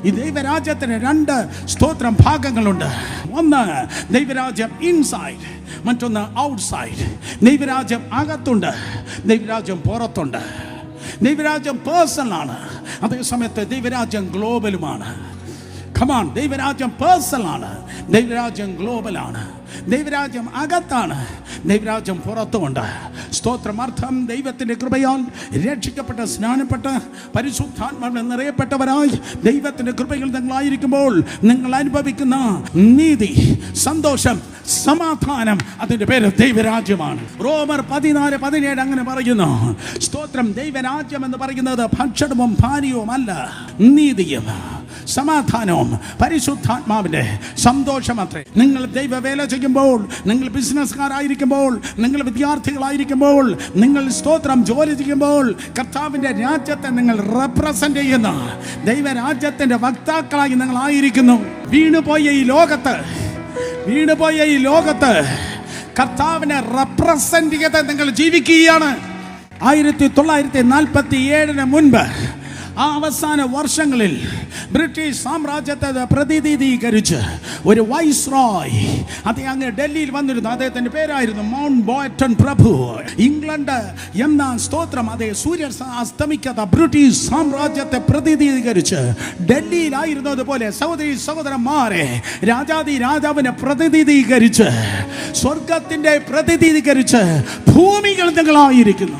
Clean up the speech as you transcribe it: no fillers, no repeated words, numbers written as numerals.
ഈ ദൈവരാജ്യത്തിന് രണ്ട് സ്തോത്രം ഭാഗങ്ങളുണ്ട്. ഒന്ന് ദൈവരാജ്യം ഇൻസൈഡ്, മറ്റൊന്ന് ഔട്ട്സൈഡ്. ദൈവരാജ്യം അകത്തുണ്ട്, ദൈവരാജ്യം പുറത്തുണ്ട്. ദൈവരാജ്യം പേഴ്സണലാണ്, അതേസമയത്ത് ദൈവരാജ്യം ഗ്ലോബലുമാണ്. കമാൺ, ദൈവരാജ്യം പേഴ്സണലാണ്, ദൈവരാജ്യം ഗ്ലോബലാണ്. ദൈവരാജ്യം അകത്താണ്, ദൈവരാജ്യം പുറത്തുമുണ്ട്. സ്തോത്രമർത്ഥം ദൈവത്തിൻ്റെ കൃപയാൽ രക്ഷിക്കപ്പെട്ട് സ്നാനപ്പെട്ട് പരിശുദ്ധാത്മാവിൽ നിറയപ്പെട്ടവരായി ദൈവത്തിൻ്റെ കൃപയിൽ നിങ്ങളായിരിക്കുമ്പോൾ നിങ്ങൾ അനുഭവിക്കുന്ന നീതി, സന്തോഷം, സമാധാനം, അതിൻ്റെ പേര് ദൈവരാജ്യമാണ്. റോമർ 14:17 അങ്ങനെ പറയുന്നു. സ്തോത്രം, ദൈവരാജ്യം എന്ന് പറയുന്നത് ഭക്ഷണവും പാനീയവും അല്ല, നീതിയും സമാധാനവും പരിശുദ്ധാത്മാവിൻ്റെ സന്തോഷമത്രേ. നിങ്ങൾ ദൈവവേല ചെയ്യുമ്പോൾ, നിങ്ങൾ ബിസിനസ്സുകാരായിരിക്കുമ്പോൾ, നിങ്ങൾ വിദ്യാർത്ഥികളായിരിക്കുമ്പോൾ, നിങ്ങൾ സ്തോത്രം ജോലി ചെയ്യുമ്പോൾ, കർത്താവിൻ്റെ രാജ്യത്തെ നിങ്ങൾ റെപ്രസെൻ്റ് ചെയ്യുന്ന ദൈവരാജ്യത്തിൻ്റെ വക്താക്കളായി നിങ്ങളായിരിക്കുന്നു. വീണുപോയ ഈ ലോകത്ത് കർത്താവിനെ റെപ്രസെൻ്റ് ചെയ്ത് നിങ്ങൾ ജീവിക്കുകയാണ്. 1947 മുൻപ് ആ അവസാന വർഷങ്ങളിൽ ബ്രിട്ടീഷ് സാമ്രാജ്യത്തെ പ്രതിനിധീകരിച്ച് ഒരു വൈസ്രോയ് അങ്ങ് ഡൽഹിയിൽ വന്നിരുന്നു. അദ്ദേഹത്തിൻ്റെ പേരായിരുന്നു മൗണ്ട് ബോയ്ട്ടൺ പ്രഭു. ഇംഗ്ലണ്ട് എന്ന സ്തോത്രം സൂര്യൻ അസ്തമിക്കാത്ത ബ്രിട്ടീഷ് സാമ്രാജ്യത്തെ പ്രതിനിധീകരിച്ച് ഡൽഹിയിലായിരുന്നതുപോലെ സഹോദരന്മാരെ രാജാതി രാജാവിനെ പ്രതിനിധീകരിച്ച് സ്വർഗത്തിൻ്റെ പ്രതിനിധീകരിച്ച് ഭൂമികൾ നിങ്ങളായിരിക്കുന്നു.